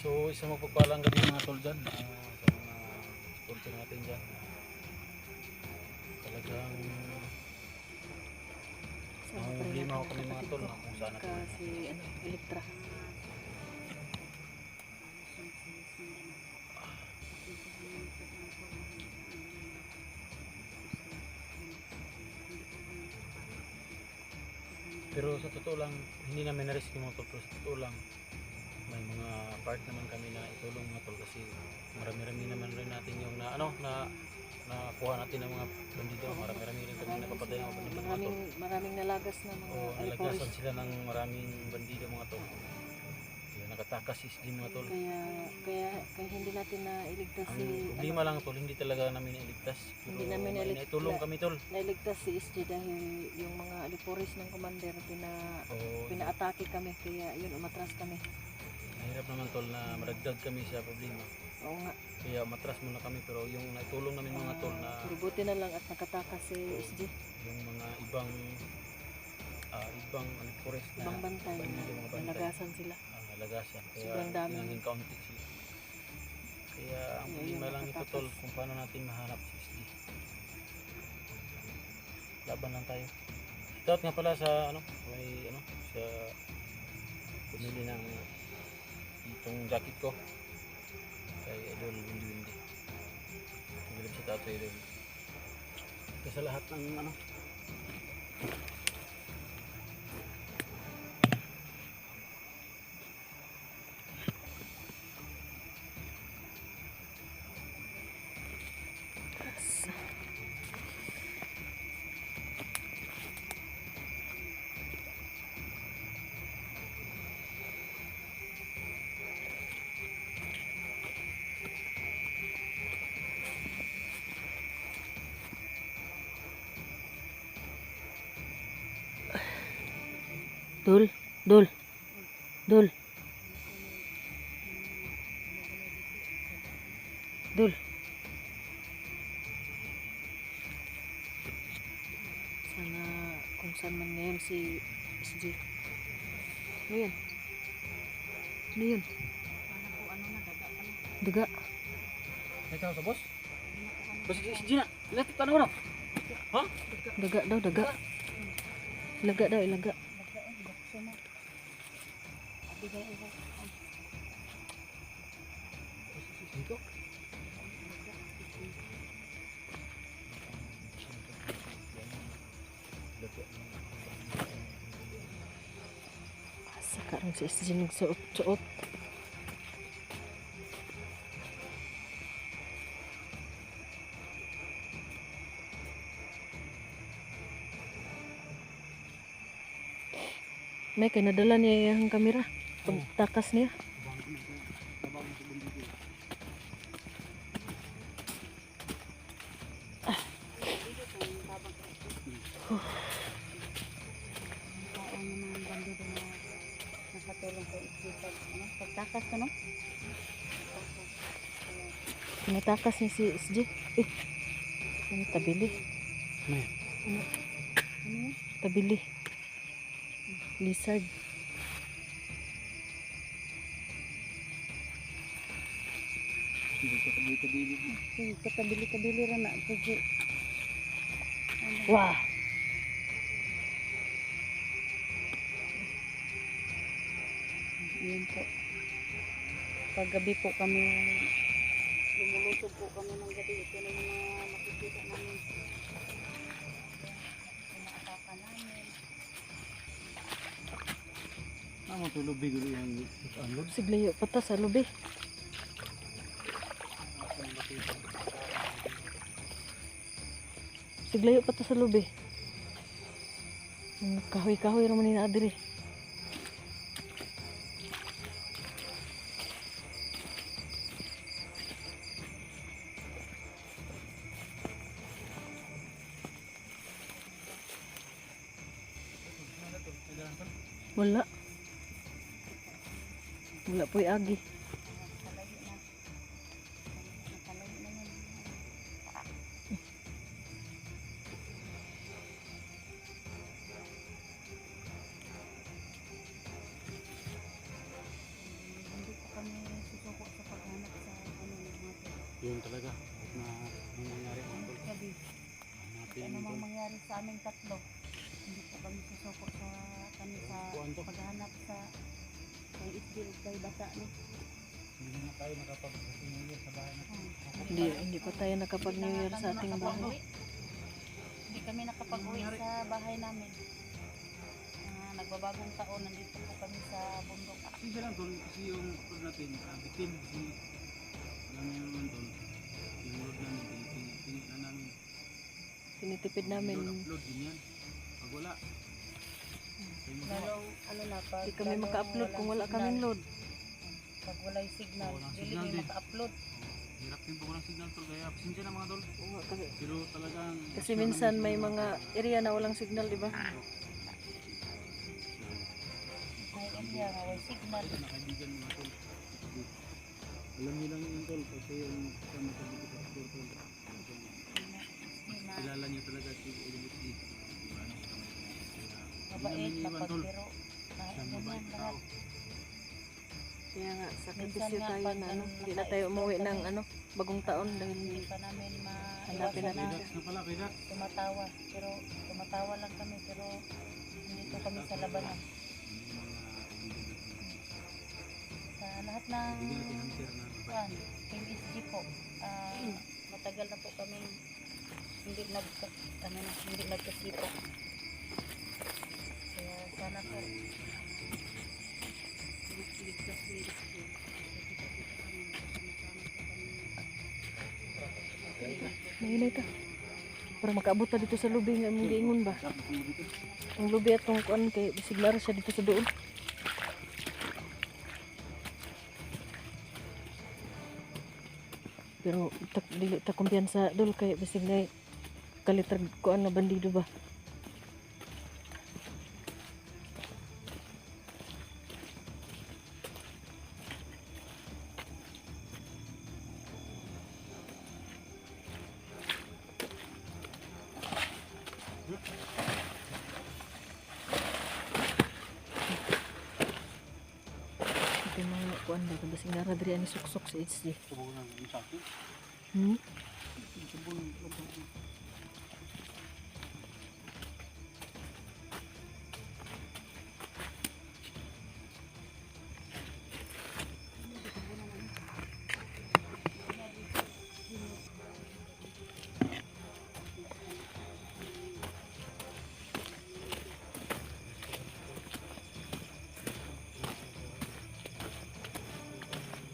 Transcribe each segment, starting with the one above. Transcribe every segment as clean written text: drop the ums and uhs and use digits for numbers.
So isang mapagpalang gabi mga tol dyan, sa mga sponsor natin dyan. Talagang problema ako kami mga tol na kung saan natin kasi Elektra. pero sa totoo lang hindi namin na-risk yung mga tol, pero sa totoo lang may mga part naman kami na itulong mga tol kasi marami-rami naman rin natin yung nakuha natin ng mga bandido. Marami-rami rin kami napapatay ng mga bandido mga tol. Maraming nalagas na mga Nalagasan aliporis. sila ng maraming bandido mga tol. Kaya nakatakas din mga tol. Kaya hindi natin na iligtas Ang problema lang tol, hindi talaga namin nailigtas. Hindi namin naitulong kami tol. Nailigtas si SG dahil yung mga aliporis ng commander pinaatake kami, kaya yun umatras kami. Mahirap naman tol na maragdag kami sa problema. Oo nga. Kaya umatras muna kami, pero yung naitulong namin mga tol na buti na lang at nakatakas si SG. Yung mga ibang forest na Ibang bantay, nalagasan sila. Nalagasan. Kaya sobrang dami. naging kaunti sila. Kaya ang problema lang ito tol, kung paano natin mahanap si SG. Laban lang tayo. Shoutout nga pala sa sa pumili ng itong jacket ko kay Idol Windy Windy. Magaling shoutout sa Idol. Kaya sa lahat ng Dul. Sana kung saan man ngayon si SG. Ano yun? Daga. may tao sa boss? Boss SG na. Lapit pa na. Ha? Daga daw, daga. Ilaga daw, ilaga. Dito? Sekarang si SG nagsuot-suot. May kinadala niya yung kamera. Pagtakas niya. Pagtakas ka no? Pinatakas niya si SG. Ano tabili? May. Tabili. Lizard. Katabili-tabili rin na. Wah. Yun po. Paggabi po kami, lumulusog po kami ng gabi. Ito na yung mga makikita namin. Inaataka namin. Ano to lubi gulo yang unload? Siglayo pata sa lubi. Siglayo pata sa lubi. Kahoy-kahoy raman ni adiri. Wala. Wala po agi. Hindi po kami Yun talaga. Na anong nangyari mga tol. Gabi. Hanapin Ano mga mang tol. mangyari sa aming tatlo. Hindi po kami susuko sa kami sa Kuwan to. paghahanap sa kay Itdi o kay Bata no. Hindi na tayo nakapag-tingin sa bahay na. Hindi pa tayo nakapag-New Year sa ating bahay. Hindi kami nakapag-uwi sa bahay namin. Nagbabagong taon, nandito po kami sa bundok. Kasi lang tol, kasi yung tol natin, bitin. Kasi alam niyo naman tol, yung load namin, tingin na namin. Tinitipid namin. Upload din yan. Pag wala. Tayo magawa. Lalo, ano na, pag Hindi kami lalo maka-upload kung wala signal. kaming load. Pag walay signal, Walang dili signal may din. maka-upload. Hirap din po walang signal tol, kaya pasensya na mga tol. Oo, Pero talagang... kasi minsan may mga area na walang signal, di ba? May area nga, way signal. Ito na kaibigan mga tol. Alam niyo lang yun tol, kasi yung kasama sa dito sa store tol. Kilala niyo talaga si Ulumuti. Mabait, mapagbiro. Siyang Ganyan mabait lahat. tao. Kaya nga, sakripisyo Minsan nga, tayo pag na ano, ano, hindi na tayo umuwi ng kami, ano, bagong taon dahil Hindi pa namin Hanapin maiwasan natin na Relax na pala, relax. tumatawa. Pero tumatawa lang kami, pero hindi po kami sa labanan. Sa lahat ng Hindi natin hunter na kuan, Team SG po, matagal na po kami hindi hindi nagkasito. Kaya sana po ligtas po. mahinay ta. Para makaabot ta dito sa lubi nga mong giingon ba? Ang lubi atong kuan kay bisiglar siya dito sa doon. Pero dili ta kumpiyansa dul kay bisig na kalitrag kuan na bandido ba? Ito yung mga kuan ba bisig na ra diri ani suksok sa HG. Subok na yung sa akin. Hmm? Subok na.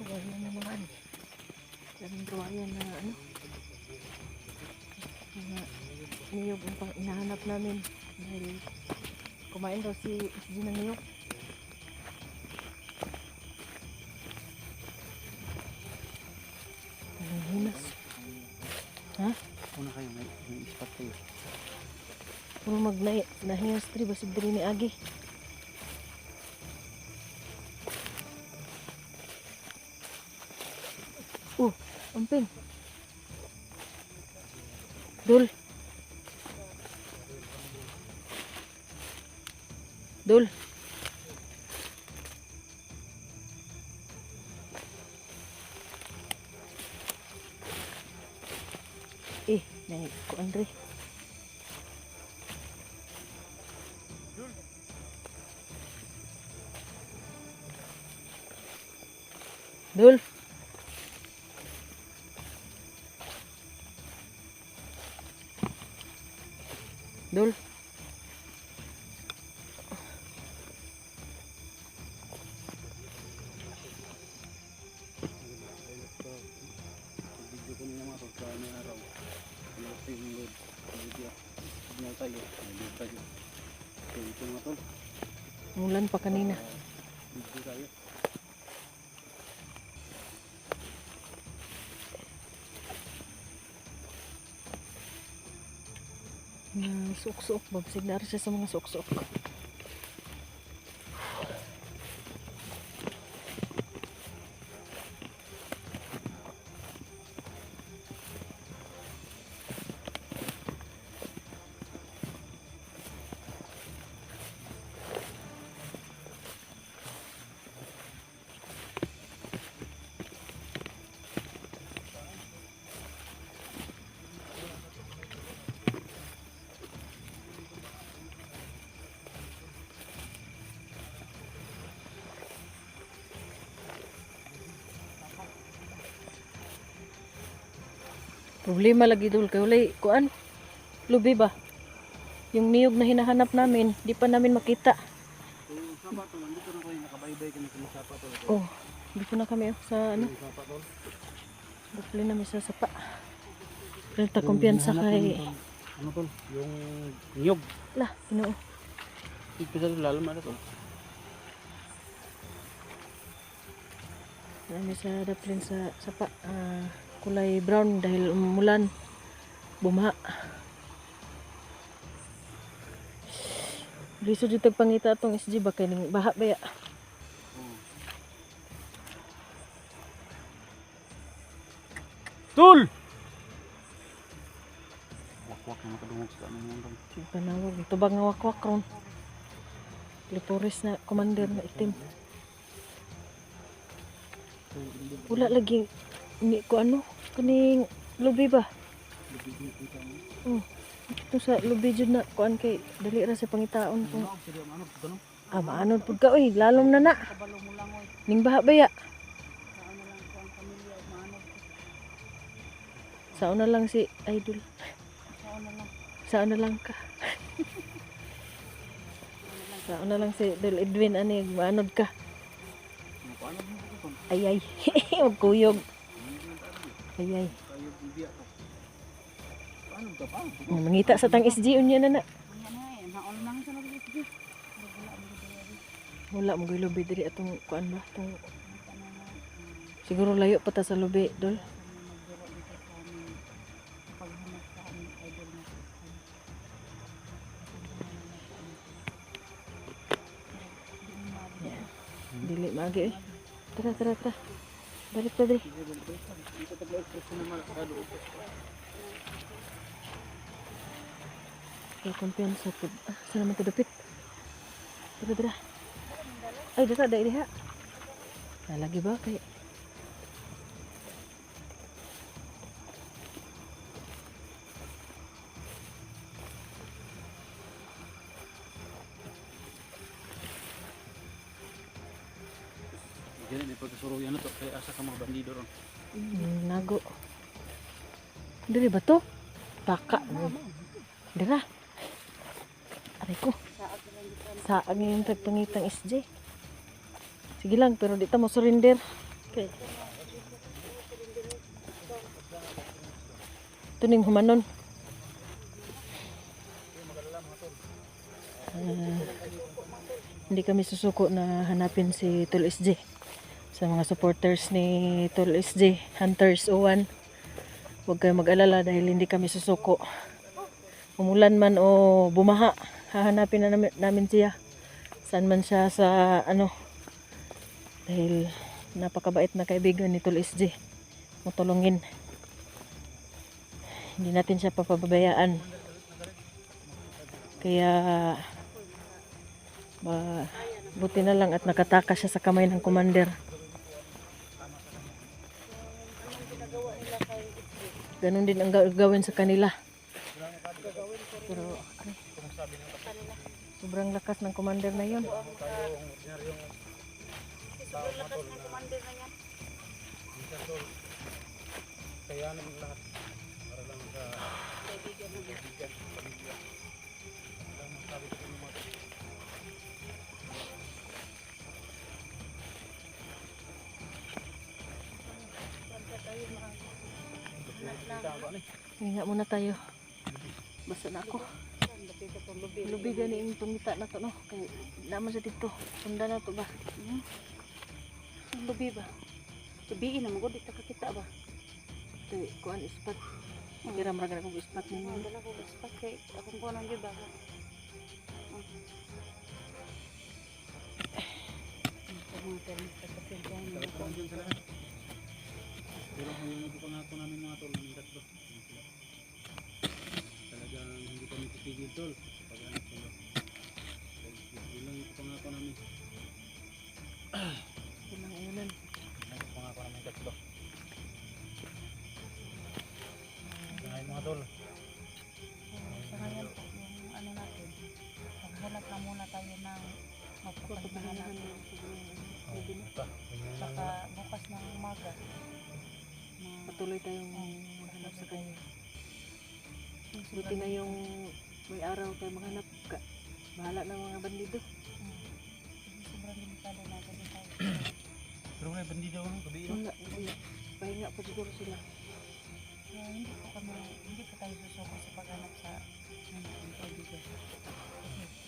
Kawayan na naman. Daming kawayan na ano. Mga niyog ang hinahanap namin. Dahil kumain daw si SG ng niyog. Ang hinas. Ha? Una kayo, may spot kayo. Puro nahinas tri basig diri ni Agi. Amping. Dul. Dul. Naik ko Andre. Dul. Dul. Video ko nila mga tol, sa may araw. Yung yung load. Video. Signal tayo. May load tayo. So ito mga tol. Mulan pa kanina. Video tayo. Na suok-suok. Babasig na rin siya sa mga suok-suok. Problema lagi dul kay walay kuan. Lubi ba? Yung niyog na hinahanap namin, di pa namin makita. Yung sapa tol, nandito na kayo nakabaybay kami sa sapa tol. Oh, dito na kami sa ano, Yung sapa tol. dapli namin sa sapa. Pero ta kumpiyansa kay Ano tol? Yung niyog. lah, Ginoo. Ipisa tol, lalo na tol. Namin sa daplin sa sapa, kulay brown dahil umulan, bumaha. Lisod yung tagpangita atong SG ba kay ning baha ba ya? Tol! Wakwak na makadungog sa amin yung tol. Panawag, tubag nga wakwak ron. Liporis na commander na itim. Wala lagi ni ko ano, kaning lubi ba? Ito sa lubi jud na kuan kay dali ra sa pangitaon ko. Maanod pud ka oy, lalom na na. Kabalo mo lang oy. Ning baha ba ya? Saan na lang ko ang pamilya maanod ko. Saon na lang si Idol. Saan na lang. Saon na lang ka. Saon na lang si Idol Edwin ani maanod ka. Ay. Magkuyog. Ay. Mangita sa tang SG unya na na. Ano eh, naon lang sa nagbibigay. Wala mo lubi diri atong kuan ba tong siguro layo pa ta sa lubi dol. Dili magi eh. Tara. Balik ta diri. Kaya kumpiyansa po. Saan naman ito dapit? Tara. Ay, dito, diha. Nalagi ba? Kaya. Diyan may pagkasuruyan na to. Kaya asa ka mga bandido ron. Nago. Dili ba to? Baka. Dira. Aray ko. Saag yung tagpangitang SJ. Sige lang, pero di ta mo surrender. Okay. Ito ning humanon. Hindi kami susuko na hanapin si Tol SJ. Sa mga supporters ni Tol SJ, Hunters 01, huwag kayo mag-alala dahil hindi kami susuko. Umulan man o bumaha, hahanapin na namin siya. Saan man siya sa ano. Dahil napakabait na kaibigan ni Tol SJ. Matulungin. Hindi natin siya papabayaan. Kaya buti na lang at nakatakas siya sa kamay ng commander. Ganon din ang gawin sa kanila. Pero sobrang lakas ng commander na yun. Kaya naman lahat. Para lang sa kaibigan, pamilya. Ang masabi ko ng mga Hinga muna tayo. Basta na ako. Lubi gani yung tungita na to no. Kaya naman sa dito. Sunda na to ba? Ang lubi ba? Sabihin na magod, ito kakita ba? Ito kuan ispat. Kira maraga akong ispat Ang ninyo. dala ko ispat kay akong kuha ng giba. pero ngayon nagpapangako namin mga tol ng tatlo. Talagang hindi kami titigil tol. Pag-anak sila. Yun lang yung pangako namin. Ilang ayunan. Pangako namin tatlo. Ngayon mga tol. Sa ngayon po, yung ano natin, maghanap na muna tayo ng magpapagpahanan. Saka bukas ng umaga, Patuloy tayong maghanap sa kanya. Buti na yung may araw tayo maghanap ka. Bahala ng mga bandido. Sobrang limitado na kasi tayo. Pero wala, bandi daw no, gabi no? Wala, wala. Pahinga pa siguro sila. Hindi po tayo susuko sa paghanap sa kaibigan. Kasi